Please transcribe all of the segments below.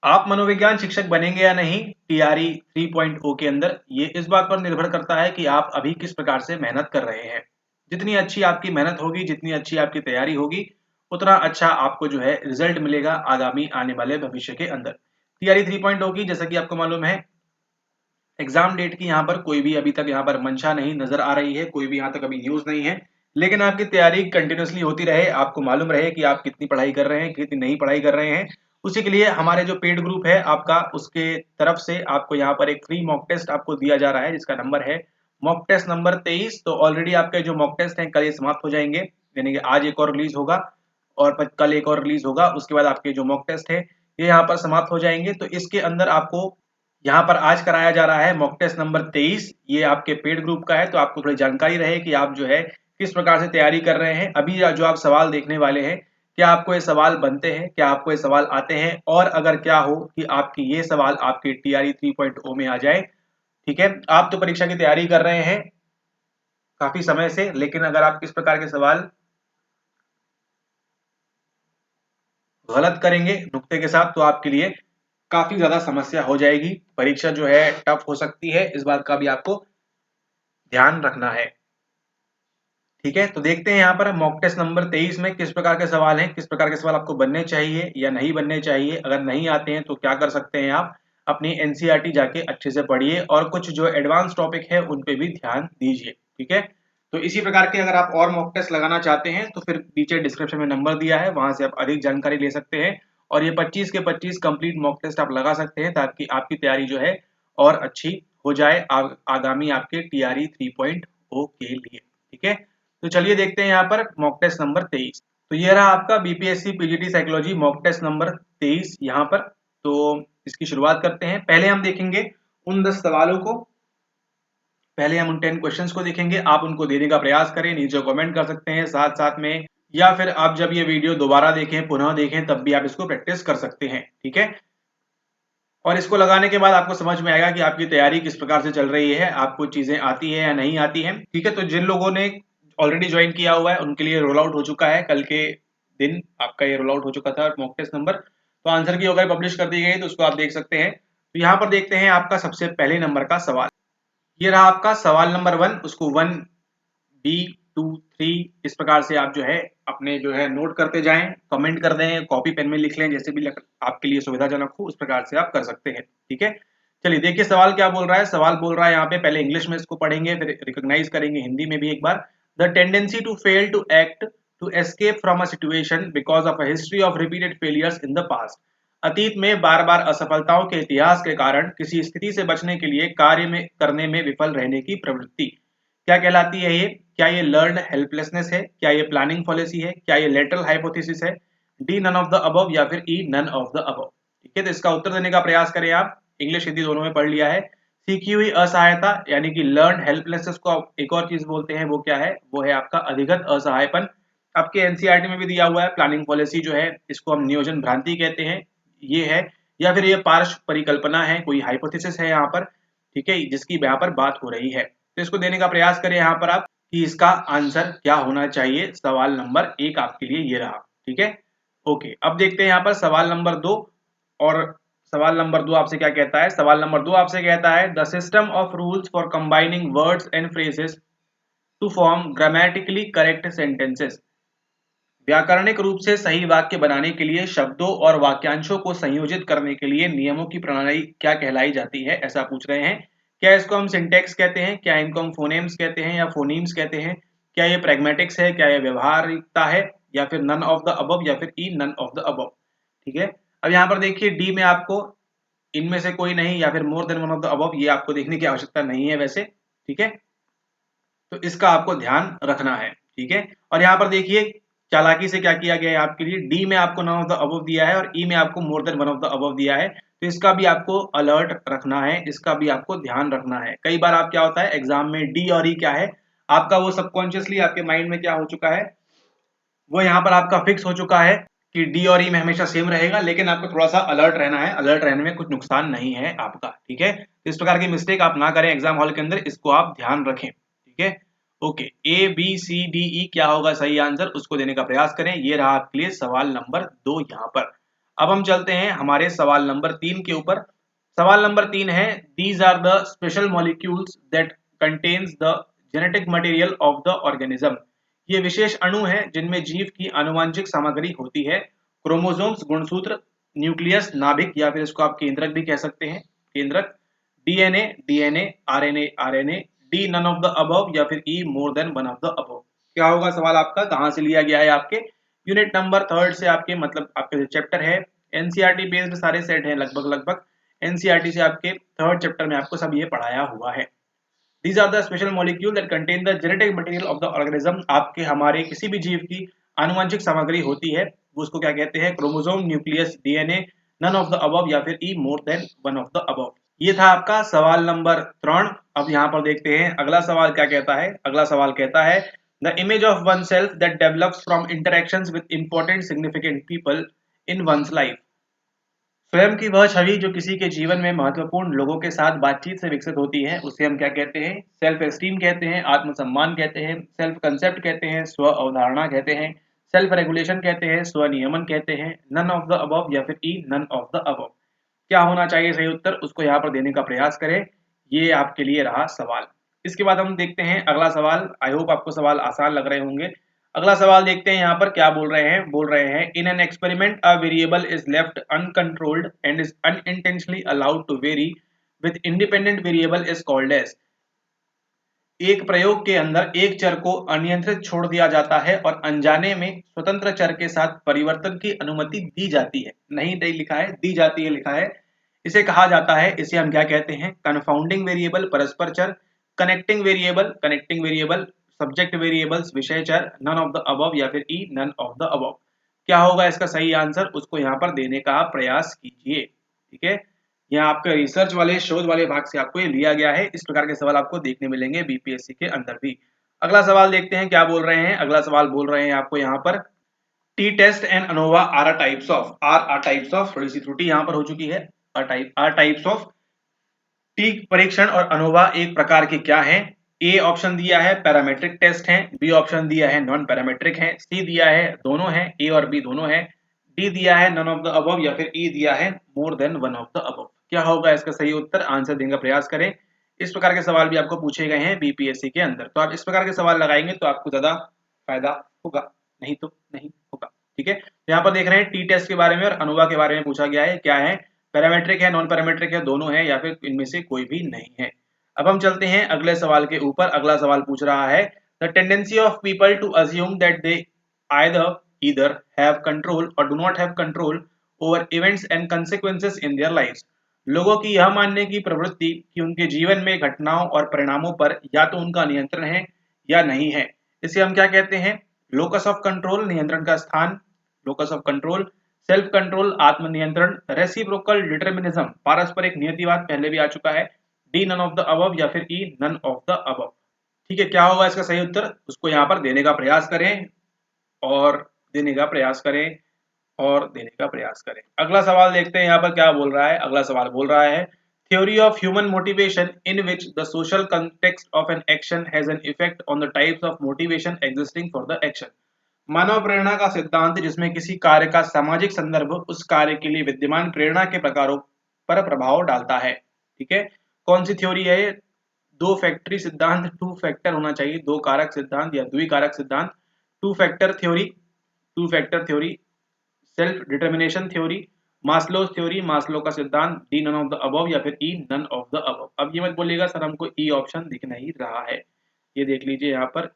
आप मनोविज्ञान शिक्षक बनेंगे या नहीं टीआरई 3.0 के अंदर, ये इस बात पर निर्भर करता है कि आप अभी किस प्रकार से मेहनत कर रहे हैं। जितनी अच्छी आपकी मेहनत होगी, जितनी अच्छी आपकी तैयारी होगी, उतना अच्छा आपको जो है रिजल्ट मिलेगा आगामी आने वाले भविष्य के अंदर। टीआरई 3.0 की जैसा कि आपको मालूम है, एग्जाम डेट की यहाँ पर कोई भी अभी तक यहाँ पर मंशा नहीं नजर आ रही है, कोई भी यहाँ तक अभी न्यूज नहीं है। लेकिन आपकी तैयारी कंटिन्यूअसली होती रहे, आपको मालूम रहे कि आप कितनी पढ़ाई कर रहे हैं, कितनी नहीं पढ़ाई कर रहे हैं, उसी के लिए हमारे जो पेड ग्रुप है आपका, उसके तरफ से आपको यहाँ पर एक फ्री मॉक टेस्ट आपको दिया जा रहा है, जिसका नंबर है मॉक टेस्ट नंबर 23। तो ऑलरेडी आपके जो मॉक टेस्ट हैं कल ये समाप्त हो जाएंगे, यानी कि आज एक और रिलीज होगा और कल एक और रिलीज होगा। उसके बाद आपके जो मॉक टेस्ट है ये यहाँ पर समाप्त हो जाएंगे। तो इसके अंदर आपको यहाँ पर आज कराया जा रहा है मॉक टेस्ट नंबर 23, ये आपके पेड ग्रुप का है। तो आपको थोड़ी जानकारी रहे कि आप जो है किस प्रकार से तैयारी कर रहे हैं। अभी जो आप सवाल देखने वाले हैं, क्या आपको ये सवाल बनते हैं, क्या आपको ये सवाल आते हैं, और अगर क्या हो कि आपकी ये सवाल आपके टीआरई 3.0 में आ जाए, ठीक है। आप तो परीक्षा की तैयारी कर रहे हैं काफी समय से, लेकिन अगर आप किस प्रकार के सवाल गलत करेंगे नुक्ते के साथ, तो आपके लिए काफी ज्यादा समस्या हो जाएगी, परीक्षा जो है टफ हो सकती है। इस बात का भी आपको ध्यान रखना है, ठीक है। तो देखते हैं यहाँ पर मॉक टेस्ट नंबर 23 में किस प्रकार के सवाल हैं, किस प्रकार के सवाल आपको बनने चाहिए या नहीं बनने चाहिए। अगर नहीं आते हैं तो क्या कर सकते हैं, आप अपनी एनसीईआरटी जाके अच्छे से पढ़िए और कुछ जो एडवांस टॉपिक है उन पे भी ध्यान दीजिए, ठीक है। तो इसी प्रकार के अगर आप और मॉक टेस्ट लगाना चाहते हैं तो फिर नीचे डिस्क्रिप्शन में नंबर दिया है, वहां से आप अधिक जानकारी ले सकते हैं और ये 25 के 25 कंप्लीट मॉक टेस्ट आप लगा सकते हैं, ताकि आपकी तैयारी जो है और अच्छी हो जाए आगामी आपके टीआरई 3.0 के लिए, ठीक है। तो चलिए देखते हैं यहाँ पर मॉक टेस्ट नंबर 23। तो ये रहा आपका BPSC PGT psychology mock test number 23 यहाँ पर। तो इसकी शुरुआत करते हैं। पहले हम देखेंगे उन 10 सवालों को, पहले हम उन 10 क्वेश्चंस को देखेंगे। आप उनको देने का प्रयास करें, नीचे कमेंट कर सकते हैं साथ साथ में, या फिर आप जब ये वीडियो दोबारा देखें, पुनः देखें, तब भी आप इसको प्रैक्टिस कर सकते हैं, ठीक है। और इसको लगाने के बाद आपको समझ में आएगा कि आपकी तैयारी किस प्रकार से चल रही है, आपको चीजें आती है या नहीं आती है, ठीक है। तो जिन लोगों ने ऑलरेडी ज्वाइन किया हुआ है उनके लिए रोल आउट हो चुका है, कल के दिन आपका ये रोल आउट हो चुका था मॉक टेस्ट नंबर। तो आंसर की अगर पब्लिश कर दी गई तो उसको आप देख सकते हैं। तो यहाँ पर देखते हैं आपका सबसे पहले नंबर का सवाल। ये रहा आपका सवाल नंबर 1, उसको 1B 2 3 इस प्रकार से आप जो है अपने जो है नोट करते जाएं, कमेंट कर दें, कॉपी पेन में लिख लें, जैसे भी आपके लिए सुविधाजनक हो उस प्रकार से आप कर सकते हैं, ठीक है। चलिए देखिए सवाल क्या बोल रहा है। सवाल बोल रहा है यहाँ पे, पहले इंग्लिश में इसको पढ़ेंगे फिर रिकॉग्नाइज करेंगे हिंदी में भी एक बार। The tendency to fail to act to escape from a situation because of a history of repeated failures in the past. अतीत में बार बार असफलताओं के इतिहास के कारण किसी स्थिति से बचने के लिए कार्य में करने में विफल रहने की प्रवृत्ति क्या कहलाती है। ये क्या ये लर्न हेल्पलेसनेस है, क्या ये प्लानिंग फॉलेसी है, क्या ये लेटरल हाइपोथेसिस है, D none of the above या फिर E none of the above, ठीक है। तो इसका उत्तर देने का प्रयास करें आप। इंग्लिश हिंदी दोनों में पढ़ लिया है। सीखी हुई असहायता यानी कि लर्न हेल्पलेसनेस को आप एक और चीज बोलते हैं, वो क्या है, वो है आपका अधिगत असहायपन। आपके एनसीईआरटी में भी दिया हुआ है। प्लानिंग पॉलिसी जो है इसको हम नियोजन भ्रांति कहते हैं, ये है, या फिर ये पार्श्व परिकल्पना है, कोई हाइपोथेसिस है यहाँ पर, ठीक है, जिसकी यहाँ पर बात हो रही है। तो इसको देने का प्रयास करें यहाँ पर आप कि इसका आंसर क्या होना चाहिए। सवाल नंबर 1 आपके लिए ये रहा, ठीक है। ओके, अब देखते हैं यहाँ पर सवाल नंबर 2। और सवाल नंबर 2 आपसे क्या कहता है। सवाल नंबर 2 आपसे कहता है the system of rules for combining words and phrases to form grammatically correct sentences. व्याकरणिक रूप से सही वाक्य बनाने के लिए शब्दों और वाक्यांशों को संयोजित करने के लिए नियमों की प्रणाली क्या कहलाई जाती है, ऐसा पूछ रहे हैं। क्या इसको हम सिंटेक्स कहते हैं, क्या इनको हम फोनेम्स कहते हैं या फोनीम्स कहते हैं, क्या ये प्रैग्मेटिक्स है, क्या ये व्यवहारिकता है, या फिर नन ऑफ द अबव या फिर E none of the above, ठीक है। अब यहाँ पर देखिए डी में आपको इनमें से कोई नहीं या फिर मोर than one of the above, ये आपको देखने की आवश्यकता नहीं है वैसे, ठीक है। तो इसका आपको ध्यान रखना है, ठीक है। और यहाँ पर देखिए चालाकी से क्या किया गया है आपके लिए, डी में आपको नन ऑफ द अबव दिया है और ई में आपको मोर than one of the above दिया है। तो इसका भी आपको अलर्ट रखना है, इसका भी आपको ध्यान रखना है। कई बार आप क्या होता है एग्जाम में डी और ई क्या है आपका, वो सबकॉन्शियसली आपके माइंड में क्या हो चुका है, वो यहाँ पर आपका फिक्स हो चुका है कि डी और ई में हमेशा सेम रहेगा, लेकिन आपको थोड़ा सा अलर्ट रहना है। अलर्ट रहने में कुछ नुकसान नहीं है आपका, ठीक है। तो इस प्रकार की मिस्टेक आप ना करें एग्जाम हॉल के अंदर, इसको आप ध्यान रखें, ठीक है। Okay, A B C D E क्या होगा सही आंसर, उसको देने का प्रयास करें। ये रहा आपके लिए सवाल नंबर 2 यहाँ पर। अब हम चलते हैं हमारे सवाल नंबर 3 के ऊपर। सवाल नंबर 3 है, these are the special molecules that contains the genetic material of the organism. ये विशेष अणु हैं जिनमें जीव की आनुवंशिक सामग्री होती है। क्रोमोसोम्स गुणसूत्र, न्यूक्लियस नाभिक या फिर इसको आप केंद्रक भी कह सकते हैं, केंद्रक, DNA DNA, RNA RNA, D none of the above या फिर E more than one of the above. क्या होगा सवाल आपका, कहां से लिया गया है, आपके यूनिट नंबर 3 से, आपके मतलब आपके चैप्टर है एनसीईआरटी बेस्ड सारे सेट हैं लगभग लगभग। एनसीईआरटी से आपके 3rd चैप्टर में आपको सब ये पढ़ाया हुआ है। These are the special molecule that contain the genetic material of the organism। आपके हमारे किसी भी जीव की आनुवंशिक सामग्री होती है, वो उसको क्या कहते हैं, chromosome, nucleus, DNA, none of the above या फिर E more than one of the above. ये था आपका सवाल नंबर 3। अब यहाँ पर देखते हैं अगला सवाल क्या कहता है। अगला सवाल कहता है, the image of one self that develops from interactions with important significant people in one's life. स्वयं की वह छवि जो किसी के जीवन में महत्वपूर्ण लोगों के साथ बातचीत से विकसित होती है, उसे हम क्या कहते हैं, सेल्फ एस्टीम कहते हैं, आत्मसम्मान कहते हैं, सेल्फ कंसेप्ट कहते हैं, स्व अवधारणा कहते हैं, सेल्फ रेगुलेशन कहते हैं, स्व नियमन कहते हैं, नन ऑफ द अबव या फिर E none of the above. क्या होना चाहिए सही उत्तर, उसको यहाँ पर देने का प्रयास करें। ये आपके लिए रहा सवाल। इसके बाद हम देखते हैं अगला सवाल। आई होप आपको सवाल आसान लग रहे होंगे। अगला सवाल देखते हैं यहाँ पर क्या बोल रहे हैं in an experiment a variable is left uncontrolled and is unintentionally allowed to vary with independent variable is called as. एक प्रयोग के अंदर एक चर को अनियंत्रित छोड़ दिया जाता है और अनजाने में स्वतंत्र चर के साथ परिवर्तन की अनुमति दी जाती है, नहीं दी लिखा है, दी जाती है लिखा है। इसे कहा जाता है, इसे हम क्या कहते हैं, कन्फाउंडिंग वेरिएबल परस्पर चर, कनेक्टिंग वेरिएबल सब्जेक्ट वेरिएबल्स विषय चर, नन ऑफ द अबव या फिर E none of the above. क्या होगा इसका सही आंसर, उसको यहाँ पर देने का प्रयास कीजिए। ठीक है, यहाँ आपके रिसर्च वाले शोध वाले भाग से आपको ये लिया गया है। इस प्रकार के सवाल आपको देखने मिलेंगे बीपीएससी के अंदर भी। अगला सवाल देखते हैं क्या बोल रहे हैं। अगला सवाल बोल रहे हैं आपको यहाँ पर, T test and ANOVA are types of, थोड़ी सी त्रुटि यहाँ पर हो चुकी है, आर टाइप्स ऑफ। टी परीक्षण और अनोवा एक प्रकार के क्या हैं। ए ऑप्शन दिया है पैरामेट्रिक टेस्ट हैं, बी ऑप्शन दिया है नॉन पैरामेट्रिक हैं, सी दिया है दोनों हैं, ए और बी दोनों हैं, डी दिया है नन ऑफ द अबव या फिर ई दिया है मोर than one of the above. क्या होगा इसका सही उत्तर, आंसर देने का प्रयास करें। इस प्रकार के सवाल भी आपको पूछे गए हैं बीपीएससी के अंदर, तो आप इस प्रकार के सवाल लगाएंगे तो आपको ज्यादा फायदा होगा, नहीं तो नहीं होगा। ठीक है, यहाँ पर देख रहे हैं टी टेस्ट के बारे में और अनोवा के बारे में पूछा गया है, क्या है, पैरामेट्रिक है, नॉन पैरामेट्रिक है, दोनों है या फिर इनमें से कोई भी नहीं है। अब हम चलते हैं अगले सवाल के ऊपर। अगला सवाल पूछ रहा है, the tendency of people to assume that they either have control or do not have control over events and consequences in their lives। लोगों की यह मानने की प्रवृत्ति कि उनके जीवन में घटनाओं और परिणामों पर या तो उनका नियंत्रण है या नहीं है, इसे हम क्या कहते हैं, लोकस ऑफ कंट्रोल, नियंत्रण का स्थान, locus of control, self control, आत्मनियंत्रण, रेसिप्रोकल डिटरमिनिज्म, पारस्परिक नियतिवाद पहले भी आ चुका है, D none of the above या फिर E none of the above. ठीक है, क्या होगा इसका सही उत्तर, उसको यहाँ पर देने का प्रयास करें और देने का प्रयास करें और देने का प्रयास करें। अगला सवाल देखते हैं यहाँ पर क्या बोल रहा है। अगला सवाल बोल रहा है, theory of human motivation in which the social context of an action has an effect on the types of motivation existing for the action. मानव प्रेरणा का सिद्धांत जिसमें किसी कार्य का सामाजिक संदर्भ उस कार्य के लिए विद्यमान प्रेरणा के प्रकारों पर प्रभाव डालता है। ठीक है, कौन सी थ्योरी है ये, दो फैक्टरी सिद्धांत, टू फैक्टर होना चाहिए, दो कारक सिद्धांत या द्विकारक सिद्धांत, two factor theory, self determination theory, Maslow's theory, Maslow का सिद्धांत, D none of the above या फिर E none of the above. अब ये मत बोलिएगा सर हमको ई ऑप्शन दिख नहीं रहा है, ये देख लीजिए यहाँ पर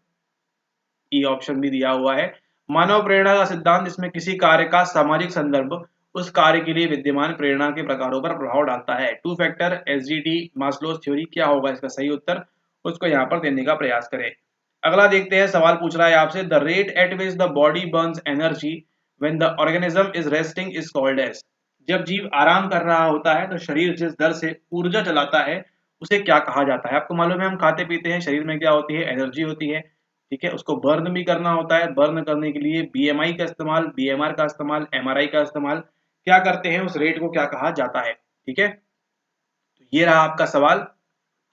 ई ऑप्शन भी दिया हुआ है। मानव प्रेरणा का सिद्धांत इसमें किसी कार्य का सामाजिक संदर्भ उस कार्य के लिए विद्यमान प्रेरणा के प्रकारों पर प्रभाव डालता है। Two factor, SDT, मास्लोस theory. क्या होगा इसका सही उत्तर, उसको यहाँ पर देने का प्रयास करें। अगला देखते हैं, सवाल पूछ रहा है आपसे, the rate at which the body burns energy when the organism is resting is called as. जब जीव आराम कर रहा होता है तो शरीर जिस दर से ऊर्जा चलाता है उसे क्या कहा जाता है। आपको मालूम है हम खाते पीते हैं, शरीर में क्या होती है, एनर्जी होती है। ठीक है, उसको बर्न भी करना होता है, बर्न करने के लिए बीएमआई का इस्तेमाल, बीएमआर का इस्तेमाल, एमआरआई का इस्तेमाल क्या करते हैं, उस रेट को क्या कहा जाता है। ठीक है, तो ये रहा आपका सवाल,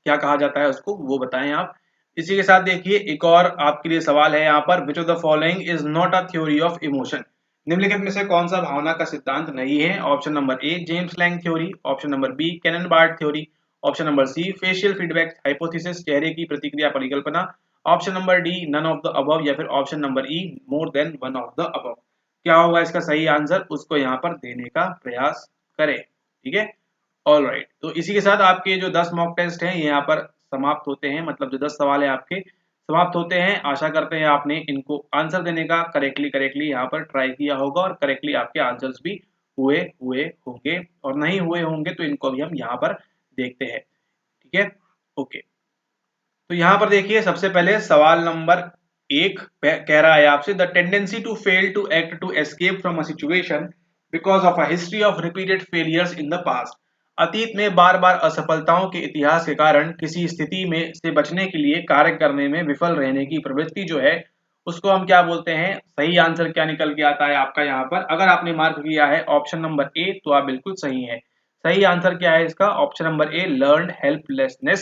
क्या कहा जाता है उसको वो बताएं आप। इसी के साथ देखिए एक और आपके लिए सवाल है यहाँ पर, which of the following is not a theory of emotion. निम्नलिखित में से कौन सा भावना का सिद्धांत नहीं है? Option number A James Lange theory, option number B Cannon Bard theory, option number C facial feedback hypothesis चेहरे की प्रतिक्रिया परिकल्पना, option number D none of the above या फिर option number E more than one of the above. क्या होगा इसका सही आंसर, उसको यहाँ पर देने का प्रयास करें। ठीक है, ऑल राइट। तो इसी के साथ आपके जो 10 मॉक टेस्ट हैं ये यहाँ पर समाप्त होते हैं, मतलब जो 10 सवाल है आपके समाप्त होते हैं। आशा करते हैं आपने इनको आंसर देने का करेक्टली यहाँ पर ट्राई किया होगा और करेक्टली आपके आंसर्स भी हुए होंगे, और नहीं हुए होंगे तो इनको भी हम यहाँ पर देखते हैं। ठीक है, ओके। तो यहाँ पर देखिए सबसे पहले सवाल नंबर 1 कह रहा है आपसे, the tendency to fail to act to escape from a situation because of a history of repeated failures in the past. अतीत में बार बार असफलताओं के इतिहास के कारण किसी स्थिति में से बचने के लिए कार्य करने में विफल रहने की प्रवृत्ति जो है उसको हम क्या बोलते हैं। सही आंसर क्या निकल के आता है आपका यहाँ पर, अगर आपने मार्क किया है ऑप्शन नंबर ए तो आप बिल्कुल सही है। सही आंसर क्या है इसका, ऑप्शन नंबर ए लर्नड हेल्पलेसनेस,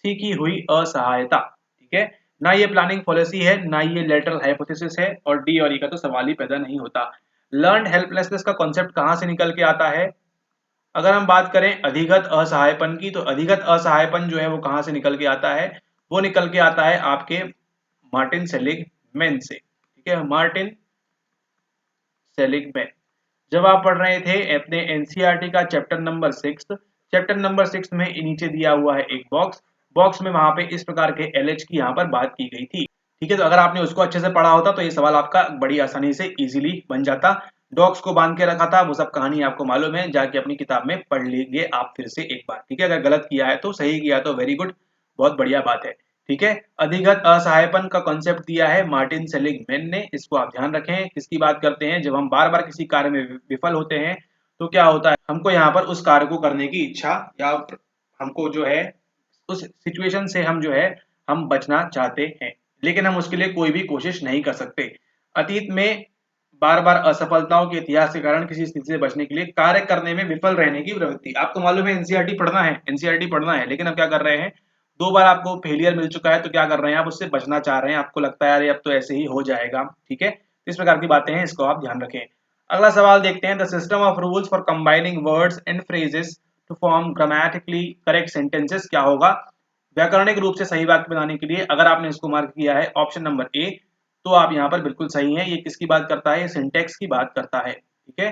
सीखी हुई असहायता। ठीक है, ना ये प्लानिंग पॉलिसी है ना ये लेटरल हाइपोथेसिस है, और डी और ई का तो सवाल ही पैदा नहीं होता। लर्नड हेल्पलेसनेस का कॉन्सेप्ट कहां से निकल के आता है, अगर हम बात करें अधिगत असहायपन की, तो अधिगत असहायपन जो है वो कहां से निकल के आता है, वो निकल के आता है आपके मार्टिन सेलिगमैन से। ठीक है, मार्टिन सेलिगमैन। जब आप पढ़ रहे थे अपने एनसीईआरटी का चैप्टर नंबर 6 में नीचे दिया हुआ है एक बॉक्स में वहां पे इस प्रकार के एलएच की यहाँ पर बात की गई थी। ठीक है, तो अगर आपने उसको अच्छे से पढ़ा होता तो ये सवाल आपका बड़ी आसानी से इजीली बन जाता। डॉक्स को बांध के रखा था, वो सब कहानी आपको मालूम है, जाके अपनी किताब में पढ़ लीजिए आप फिर से एक बार। ठीक है, अगर गलत किया है तो सही किया तो वेरी गुड, बहुत बढ़िया बात है। ठीक है, अधिगत असहायपन का कॉन्सेप्ट दिया है मार्टिन सेलिगमैन ने, इसको आप ध्यान रखें। किसकी बात करते हैं, जब हम बार बार किसी कार्य में विफल होते हैं तो क्या होता है, हमको यहाँ पर उस कार्य को करने की इच्छा, या हमको जो है उस सिचुएशन से हम जो है हम बचना चाहते हैं, लेकिन हम उसके लिए कोई भी कोशिश नहीं कर सकते। अतीत में बार बार असफलताओं के इतिहास के कारण किसी स्थिति से बचने के लिए कार्य करने में विफल रहने की प्रवृत्ति। आपको मालूम है एनसीईआरटी पढ़ना है, लेकिन अब क्या कर रहे हैं, 2 बार आपको फेलियर मिल चुका है तो क्या कर रहे हैं आप, उससे बचना चाह रहे हैं, आपको लगता है अरे अब तो ऐसे ही हो जाएगा। ठीक है, इस प्रकार की बातें हैं, इसको आप ध्यान रखें। अगला सवाल देखते हैं, the system of rules for combining words and phrases to form grammatically correct sentences क्या होगा। व्याकरणिक रूप से सही वाक्य बनाने के लिए अगर आपने इसको मार्क किया है ऑप्शन नंबर ए तो आप यहाँ पर बिल्कुल सही हैं। ये किसकी बात करता है, ये सिंटेक्स की बात करता है। ठीक है,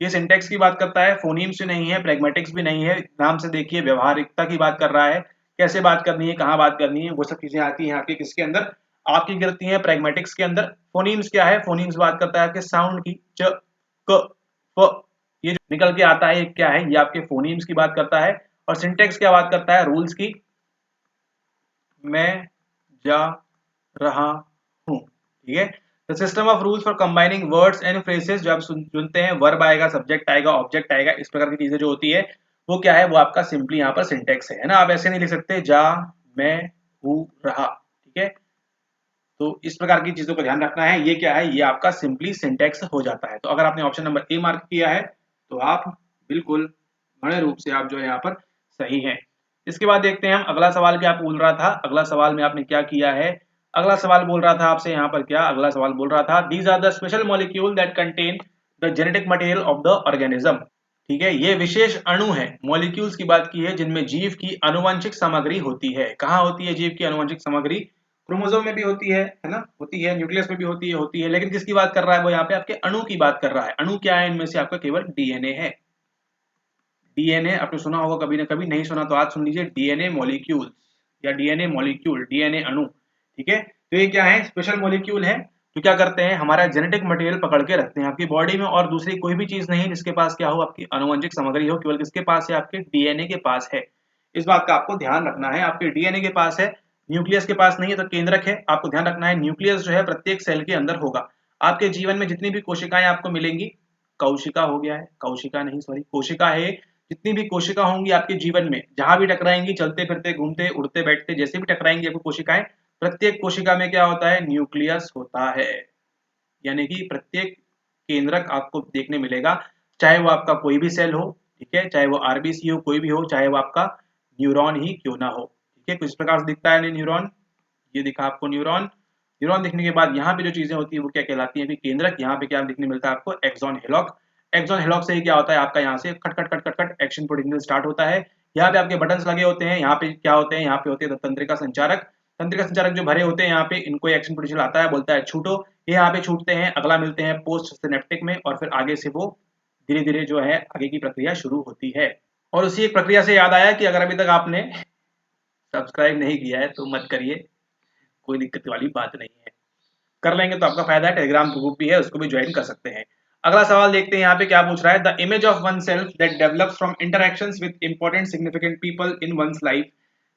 ये सिंटेक्स की बात करता है, फोनीम्स से नहीं है, प्रैग्मेटिक्स भी नहीं है। नाम से देखिए व्यवहारिकता की बात कर रहा है, कैसे बात करनी है, कहाँ बात करनी है, वो सब चीजें आती हैं आपके किसके अंदर, आपकी गिरती हैं प्रैग्मेटिक्स के अंदर। फोनीम्स क्या है, फोनीम्स बात करता है आपके साउंड की, च क फ, ये जो निकल के आता है ये क्या है, ये आपके फोनीम्स की बात करता है। और सिंटेक्स क्या बात करता है, रूल्स की, मैं जा रहा हूं। ठीक है, the system of rules for combining words and phrases, जो आप सुनते हैं वर्ब आएगा, सब्जेक्ट आएगा, ऑब्जेक्ट आएगा, इस प्रकार की चीजें जो होती है वो क्या है, वो आपका सिंपली यहाँ पर सिंटेक्स है ना। आप ऐसे नहीं लिख सकते जा मैं हूं रहा। ठीक है, तो इस प्रकार की चीजों को ध्यान रखना है, ये क्या है, ये आपका सिंपली सिंटेक्स हो जाता है। तो अगर आपने ऑप्शन नंबर ए मार्क किया है तो आप बिल्कुल बड़े रूप से आप जो है यहाँ पर सही है। इसके बाद देखते हैं हम अगला सवाल क्या बोल रहा था। अगला सवाल में आपने क्या किया है, अगला सवाल बोल रहा था आपसे यहाँ पर क्या, अगला सवाल बोल रहा था these are the special molecule that contain the genetic material of the organism. ठीक है, ये विशेष अणु है, मॉलिक्यूल्स की बात की है जिनमें जीव की आनुवंशिक सामग्री होती है। कहाँ होती है जीव की आनुवंशिक सामग्री, क्रोमोसोम में भी होती है ना, होती है, न्यूक्लियस में भी होती है, लेकिन किसकी बात कर रहा है वो यहाँ पे आपके अणु की बात कर रहा है। अणु क्या है, इनमें से आपका केवल डीएनए है। डीएनए आपने सुना होगा कभी ना कभी, नहीं सुना तो आज सुन लीजिए, डीएनए मॉलिक्यूल या डीएनए मॉलिक्यूल, डीएनए अणु। ठीक है, तो ये क्या है, स्पेशल मॉलिक्यूल है जो क्या करते हैं, हमारा जेनेटिक मटेरियल पकड़ के रखते हैं आपकी बॉडी में, और दूसरी कोई भी चीज नहीं जिसके पास क्या हो, आपकी आनुवंशिक सामग्री हो, केवल किसके पास है, आपके डीएनए के पास है। इस बात का आपको ध्यान रखना है, आपके डीएनए के पास है, न्यूक्लियस के पास नहीं है, तो केंद्रक है। आपको ध्यान रखना है न्यूक्लियस जो है प्रत्येक सेल के अंदर होगा। आपके जीवन में जितनी भी कोशिकाएं आपको मिलेंगी, कौशिका हो गया है, कौशिका नहीं सॉरी कोशिका है, जितनी भी कोशिका होंगी आपके जीवन में, जहां भी टकराएंगी, चलते फिरते घूमते उड़ते बैठते जैसे भी टकराएंगी आपको कोशिकाएं, प्रत्येक कोशिका में क्या होता है, न्यूक्लियस होता है। यानी कि प्रत्येक केंद्रक आपको देखने मिलेगा, चाहे वो आपका कोई भी सेल हो, ठीक है, चाहे वो आरबीसी हो, कोई भी हो, चाहे वो आपका न्यूरॉन ही क्यों ना हो। ठीक है, कुछ प्रकार से दिखता है न्यूरॉन, ये दिखा आपको न्यूरॉन, न्यूरॉन दिखने के बाद यहाँ पे जो चीजें होती है वो क्या कहलाती है कि केंद्रक। यहाँ पे क्या दिखने मिलता है आपको, एक्सॉन हिलॉक। एक्सॉन हिलॉक से ही क्या होता है आपका, यहाँ से खट खट खट खट खट एक्शन प्रोटीन स्टार्ट होता है। यहाँ पे आपके बटन्स लगे होते हैं, यहाँ पे क्या होते हैं, यहाँ पे होते हैं तंत्रिका संचारक। तंत्रिका संचारक जो भरे होते हैं यहाँ पे, इनको एक्शन पोटेंशियल आता है, बोलता है छूटो, ये यहाँ पे छूटते हैं। अगला मिलते हैं पोस्ट सिनेप्टिक में, और फिर आगे से वो धीरे धीरे जो है आगे की प्रक्रिया शुरू होती है। और उसी एक प्रक्रिया से याद आया कि अगर अभी तक आपने सब्सक्राइब नहीं किया है तो मत करिए, कोई दिक्कत वाली बात नहीं है, कर लेंगे तो आपका फायदा है। टेलीग्राम ग्रुप भी है, उसको भी ज्वाइन कर सकते हैं। अगला सवाल देखते हैं यहाँ पे क्या पूछ रहा है। The image of one self that develops from interactions with important significant people in one's life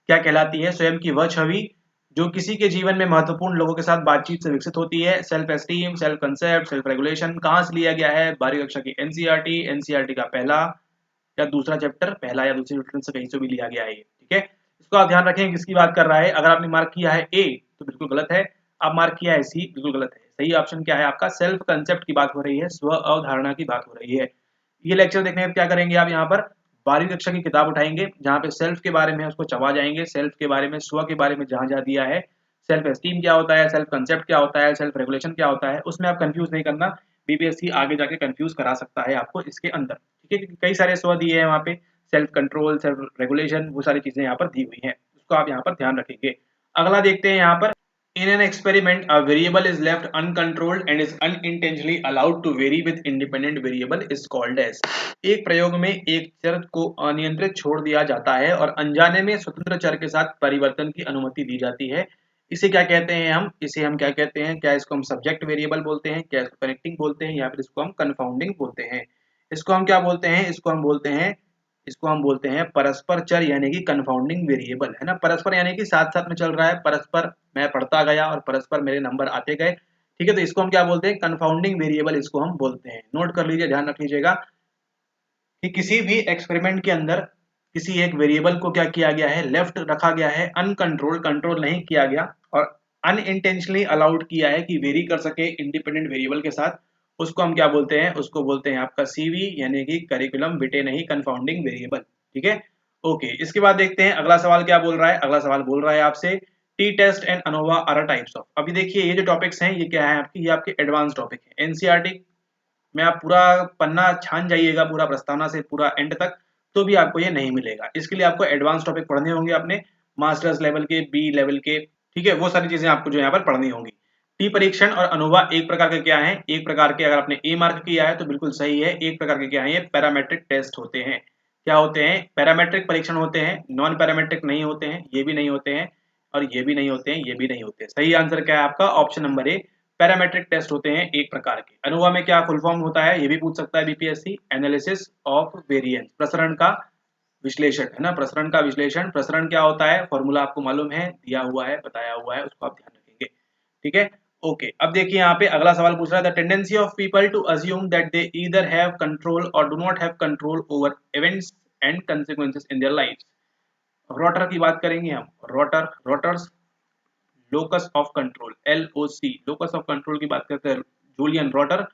क्या कहलाती है। स्वयं की वह छवि जो किसी के जीवन में महत्वपूर्ण लोगों के साथ बातचीत से विकसित होती है। Self esteem, self concept, self regulation कहाँ से लिया गया है, 12वीं कक्षा की एनसीईआरटी का पहला या दूसरा चैप्टर, पहला या दूसरी चैप्टर से कहीं से भी लिया गया है, ठीक है। इसको आप ध्यान रखें किसकी बात कर रहा है। अगर आपने मार्क किया है ए तो बिल्कुल गलत है, आप मार्क किया है सी बिल्कुल गलत है। सही ऑप्शन क्या है आपका, सेल्फ कंसेप्ट की बात हो रही है, स्व अवधारणा की बात हो रही है। ये लेक्चर देखने में क्या करेंगे आप, यहाँ पर 12वीं कक्षा की किताब उठाएंगे, जहाँ पे सेल्फ के बारे में उसको चबा जाएंगे, सेल्फ के बारे में, स्व के बारे में जहाँ जहाँ दिया है, सेल्फ एस्टीम क्या होता है, सेल्फ कंसेप्ट क्या होता है, सेल्फ रेगुलेशन क्या होता है, उसमें आप कंफ्यूज नहीं करना। बीपीएससी आगे जाके कंफ्यूज करा सकता है आपको इसके अंदर, ठीक है। कई सारे स्व दिए हैं वहाँ पे, सेल्फ कंट्रोल, सेल्फ रेगुलेशन, वो सारी चीजें यहाँ पर दी हुई हैं, उसको आप यहाँ पर ध्यान रखेंगे। अगला देखते हैं यहाँ पर, in an experiment a variable is left uncontrolled and is unintentionally allowed to vary with independent variable is called as। एक प्रयोग में एक चर को अनियंत्रित छोड़ दिया जाता है और अनजाने में स्वतंत्र चर के साथ परिवर्तन की अनुमति दी जाती है। इसे क्या कहते हैं हम, इसे हम क्या कहते हैं, क्या इसको हम सब्जेक्ट वेरिएबल बोलते हैं, क्या इसको कनेक्टिंग बोलते हैं, या फिर इसको हम कन्फाउंडिंग बोलते हैं। इसको हम क्या बोलते हैं, इसको हम बोलते हैं परस्पर चर यानी कि कन्फाउंडिंग वेरिएबल, है ना। परस्पर यानी कि साथ साथ में चल रहा है, परस्पर मैं पढ़ता गया और परस्पर मेरे नंबर आते गए, ठीक है। तो इसको हम क्या बोलते हैं, कन्फाउंडिंग वेरिएबल इसको हम बोलते हैं। नोट कर लीजिए, ध्यान रख लीजिएगा कि किसी भी एक्सपेरिमेंट के अंदर किसी एक वेरिएबल को क्या किया गया है, लेफ्ट रखा गया है, अनकंट्रोल, कंट्रोल नहीं किया गया, और अनइंटेंशनली अलाउड किया है कि वेरी कर सके इंडिपेंडेंट वेरिएबल के साथ, उसको हम क्या बोलते हैं, उसको बोलते हैं आपका सीवी यानी कि करिकुलम विटे नहीं कन्फाउंडिंग वेरिएबल, ठीक है। ओके, इसके बाद देखते हैं अगला सवाल क्या बोल रहा है। अगला सवाल बोल रहा है आपसे T test and ANOVA are types of. अभी देखिए ये जो टॉपिक्स हैं ये क्या है आपकी, ये आपके एडवांस टॉपिक है। एनसीईआरटी में आप पूरा पन्ना छान जाइएगा, पूरा प्रस्तावना से पूरा एंड तक, तो भी आपको ये नहीं मिलेगा। इसके लिए आपको एडवांस टॉपिक पढ़ने होंगे अपने मास्टर्स लेवल के, बी लेवल के, ठीक है। वो सारी चीजें आपको जो यहाँ पर पढ़नी होंगी। टी परीक्षण और अनोवा एक प्रकार के क्या है, एक प्रकार के, अगर आपने ए मार्क किया है तो बिल्कुल सही है, एक प्रकार के क्या है, ये पैरामेट्रिक टेस्ट होते हैं। क्या होते हैं, पैरामेट्रिक परीक्षण होते हैं, नॉन पैरामेट्रिक नहीं होते हैं, ये भी नहीं होते हैं, और ये भी नहीं होते हैं, ये भी नहीं होते। सही आंसर क्या है आपका, option number A, parametric test होते हैं एक प्रकार के। अनोवा में क्या फुल फॉर्म होता है, ये भी पूछ सकता है बीपीएससी, एनालिसिस ऑफ वेरिएंस, प्रसरण का विश्लेषण, है ना। प्रसरण का विश्लेषण, प्रसरण क्या होता है, फॉर्मूला आपको मालूम है, दिया हुआ है, बताया हुआ है, उसको आप ध्यान रखेंगे, ठीक है। ओके, अब देखिए यहाँ पे अगला सवाल पूछ रहा है, the tendency of people to assume that they either have control or do not have control over events and consequences in their lives. Rotter की बात करेंगे हम, Rotter's, locus of control, LOC, locus of control की बात करते हैं, Julian Rotter,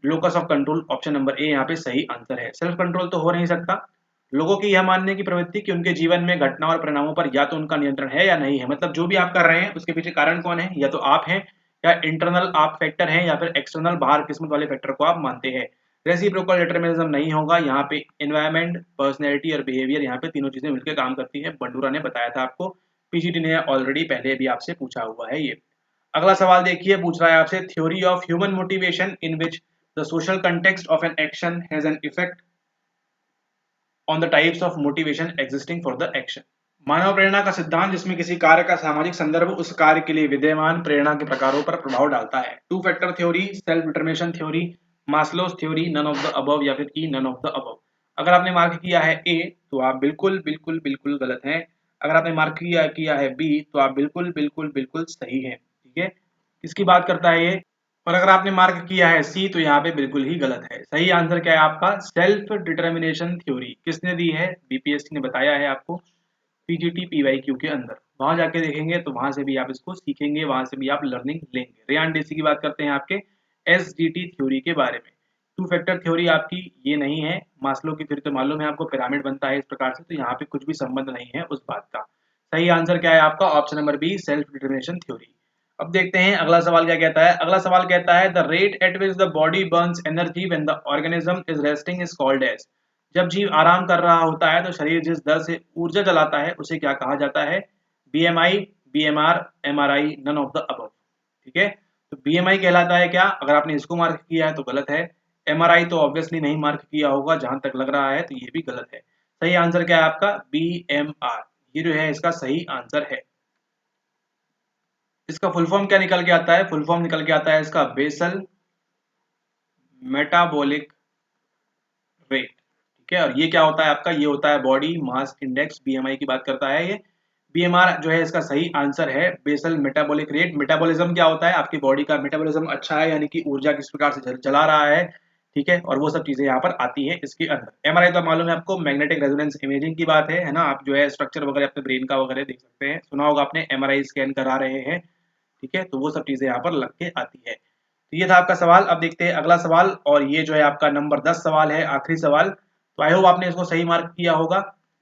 locus of control, option number A यहाँ पे सही आंसर है। सेल्फ कंट्रोल तो हो नहीं सकता, लोगों की यह मानने की प्रवृत्ति कि उनके जीवन में घटना और परिणामों पर या तो उनका नियंत्रण है या नहीं है, मतलब जो भी आप कर रहे हैं उसके पीछे कारण कौन है, या तो आप हैं, या इंटरनल आप फैक्टर हैं, या फिर एक्सटर्नल बाहर किस्मत वाले फैक्टर को आप मानते हैं। रेसिप्रोकल डिटरमिनिज्म नहीं होगा, यहाँ पे एनवायरमेंट, पर्सनैलिटी और बिहेवियर, यहाँ पे तीनों चीजें मिलकर काम करती है। बंडूरा ने बताया था आपको, पीजीटी ने ऑलरेडी पहले भी आपसे पूछा हुआ है ये। अगला सवाल देखिए, पूछ रहा है आपसे, theory of human motivation in which the social context of an action has an effect on the types of motivation existing for the action. मानव प्रेरणा का सिद्धांत जिसमें किसी कार्य का सामाजिक संदर्भ उस कार्य के लिए विद्यमान प्रेरणा के प्रकारों पर प्रभाव डालता है। Two factor theory, self determination theory, Maslow's theory, none of the above, या फिर E none of the above. अगर आपने मार्क किया है ए तो आप बिल्कुल बिल्कुल बिल्कुल गलत हैं, अगर आपने मार्क किया है बी तो आप बिल्कुल बिल्कुल बिल्कुल सही हैं, ठीक है। किसकी बात करता है ये, और अगर आपने मार्क किया है सी तो यहाँ पे बिल्कुल ही गलत है। सही आंसर क्या है आपका, सेल्फ डिटरमिनेशन थ्योरी। किसने दी है, बीपीएससी ने बताया है आपको, पीजीटी पीवाईक्यू के अंदर, वहां जाके देखेंगे तो वहां से भी आप इसको सीखेंगे, वहां से भी आप लर्निंग लेंगे। रेयान डेसी की बात करते हैं आपके एसजीटी थ्योरी के बारे में। टू फैक्टर थ्योरी आपकी ये नहीं है, मास्लो की थ्योरी तो मालूम है आपको, पिरामिड बनता है इस प्रकार से, तो यहाँ पे कुछ भी संबंध नहीं है उस बात का। सही आंसर क्या है आपका, option number B, self determination theory. अब देखते हैं अगला सवाल क्या कहता है। अगला सवाल कहता है the rate at which the body burns energy when the organism is resting is called as. जब जीव आराम कर रहा होता है तो शरीर जिस दर से ऊर्जा जलाता है उसे क्या कहा जाता है? BMI, BMR, MRI, none of the above. ठीक है, तो बीएमआई कहलाता है क्या? अगर आपने इसको मार्क किया है तो गलत है। एमआरआई तो ऑब्वियसली नहीं मार्क किया होगा जहां तक लग रहा है, तो ये भी गलत है। सही आंसर क्या है आपका? बीएमआर, ये जो है इसका सही आंसर है। इसका फुल फॉर्म क्या निकल के आता है? फुल फॉर्म निकल के आता है इसका बेसल मेटाबॉलिक रेट। ठीक है, और ये क्या होता है आपका? ये होता है बॉडी मास इंडेक्स, बीएमआई की बात करता है ये। बीएमआर जो है इसका सही आंसर है बेसल मेटाबॉलिक रेट। मेटाबॉलिज्म क्या होता है? आपकी बॉडी का मेटाबॉलिज्म अच्छा है, यानी कि ऊर्जा किस प्रकार से जला रहा है। ठीक है, और वो सब चीजें यहाँ पर आती है इसके अंदर। एमआरआई तो मालूम है आपको, मैग्नेटिक रेजोनेंस इमेजिंग की बात है ना। आप जो है स्ट्रक्चर वगैरह अपने ब्रेन का वगैरह देख सकते हैं, सुना होगा आपने, एमआरआई स्कैन करा रहे हैं। ठीक है, तो वो सब चीजें यहाँ पर लग के आती है। तो ये था आपका सवाल। अब देखते हैं अगला सवाल, और ये जो है आपका नंबर 10 सवाल है, आखिरी सवाल। तो आई होप आपने इसको सही मार्क किया होगा।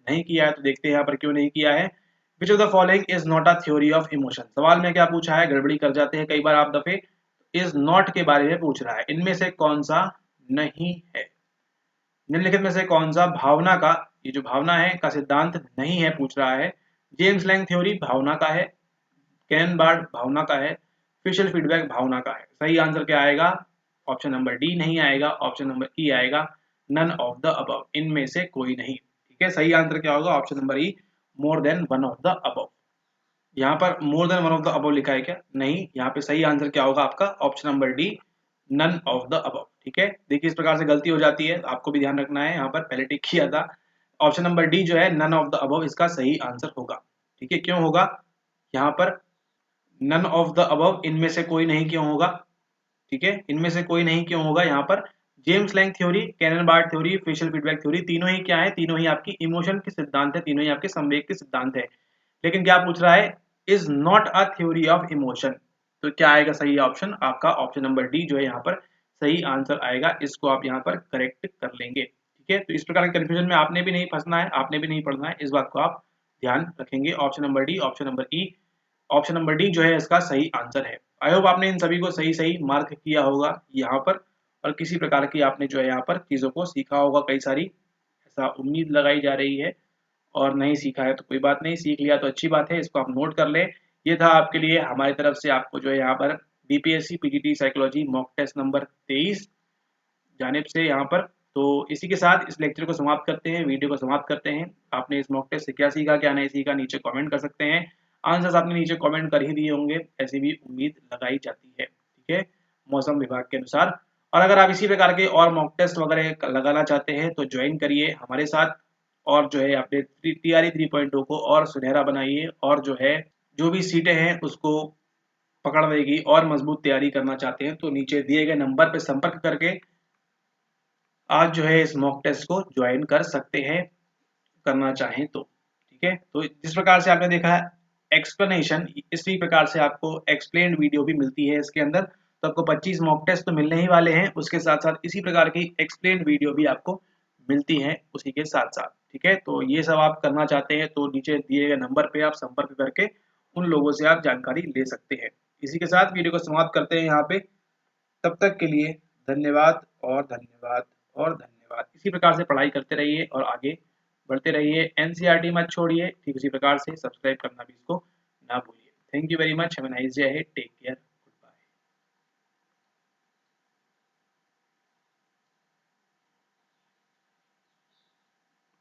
नहीं किया है तो देखते हैं यहाँ पर क्यों नहीं किया है। Which of the following is not a theory of emotion. सवाल में क्या पूछा है, गड़बड़ी कर जाते हैं कई बार आप दफे। इज नॉट के बारे में पूछ रहा है, इनमें से कौन सा नहीं है? निम्नलिखित में से कौन सा भावना का, ये जो भावना है का सिद्धांत नहीं है पूछ रहा है। जेम्स लैंग थ्योरी भावना का है, कैन बार्ड भावना का है, फेशियल फीडबैक भावना का है। सही आंसर क्या आएगा? ऑप्शन नंबर डी नहीं आएगा, ऑप्शन नंबर ई आएगा, नन ऑफ द अबव, इनमें से कोई नहीं। ठीक है, सही आंसर क्या होगा? Option number E, more than one of the above. यहाँ पर मोर than one of the above लिखा है क्या? नहीं, यहाँ पे सही आंसर क्या होगा आपका? Option number D, none of the above. ठीक है, देखिए इस प्रकार से गलती हो जाती है, आपको भी ध्यान रखना है। यहाँ पर पहले टिक किया था, ऑप्शन नंबर डी जो है नन ऑफ द अबव इसका सही आंसर होगा। ठीक है, क्यों होगा यहाँ पर नन ऑफ द अबव, इनमें से कोई नहीं क्यों होगा? ठीक है, इनमें से कोई नहीं क्यों होगा? यहाँ पर James Lange theory, Cannon Bard theory, facial feedback theory, तीनों ही क्या है? तीनों ही आपकी इमोशन के सिद्धांत है, तीनों ही आपके संवेग के सिद्धांत है। लेकिन क्या पूछ रहा है? Is not a theory of emotion. तो क्या आएगा सही ऑप्शन आपका? ऑप्शन नंबर डी जो है यहाँ पर सही आंसर आएगा। इसको आप यहाँ पर करेक्ट कर लेंगे। ठीक है, तो इस प्रकार के कंफ्यूजन में आपने भी नहीं फंसना है, आपने भी नहीं पढ़ना है, इस बात को आप ध्यान रखेंगे। Option number D, option number ई, ऑप्शन नंबर डी जो है इसका सही आंसर है। आई होप आपने इन सभी को सही सही मार्क किया होगा यहाँ पर, और किसी प्रकार की आपने जो है यहाँ पर चीजों को सीखा होगा कई सारी, ऐसा उम्मीद लगाई जा रही है। और नहीं सीखा है तो कोई बात नहीं, सीख लिया तो अच्छी बात है, इसको आप नोट कर ले। ये था आपके लिए हमारी तरफ से आपको जो है यहाँ पर BPSC PGT psychology mock test number 23 जानिब से यहाँ पर। तो इसी के साथ इस लेक्चर को समाप्त करते हैं, वीडियो को समाप्त करते हैं। आपने इस मॉक टेस्ट से क्या सीखा, क्या नहीं सीखा, नीचे कमेंट कर सकते हैं। आंसर्स आपने नीचे कमेंट कर ही दिए होंगे, ऐसी भी उम्मीद लगाई जाती है। ठीक है, मौसम विभाग के अनुसार। और अगर आप इसी प्रकार के और मॉक टेस्ट वगैरह लगाना चाहते हैं तो ज्वाइन करिए हमारे साथ, और जो है अपने TRE 3.0 को और सुनहरा बनाइए, और जो है जो भी सीटें हैं उसको पकड़ने की और मजबूत तैयारी करना चाहते हैं तो नीचे दिए गए नंबर पर संपर्क करके आज जो है इस मॉक टेस्ट को ज्वाइन कर सकते हैं, करना चाहें तो। ठीक है, तो जिस प्रकार से आपने देखा है एक्सप्लेनेशन, इसी प्रकार से आपको एक्सप्लेन्ड वीडियो भी मिलती है इसके अंदर। तो आपको 25 मॉक टेस्ट तो मिलने ही वाले हैं, उसके साथ साथ इसी प्रकार की एक्सप्लेन्ड वीडियो भी आपको मिलती है उसी के साथ साथ। ठीक है, तो ये सब आप करना चाहते हैं तो नीचे दिए गए नंबर पे आप संपर्क करके उन लोगों से आप जानकारी ले सकते हैं। इसी के साथ वीडियो को समाप्त करते हैं यहाँ पे। तब तक के लिए धन्यवाद और धन्यवाद और धन्यवाद। इसी प्रकार से पढ़ाई करते रहिए और आगे बढ़ते रहिए। एनसीईआरटी मत छोड़िए, ठीक उसी प्रकार से सब्सक्राइब करना भी इसको ना भूलिए। Thank you very much, have a nice day ahead, take care.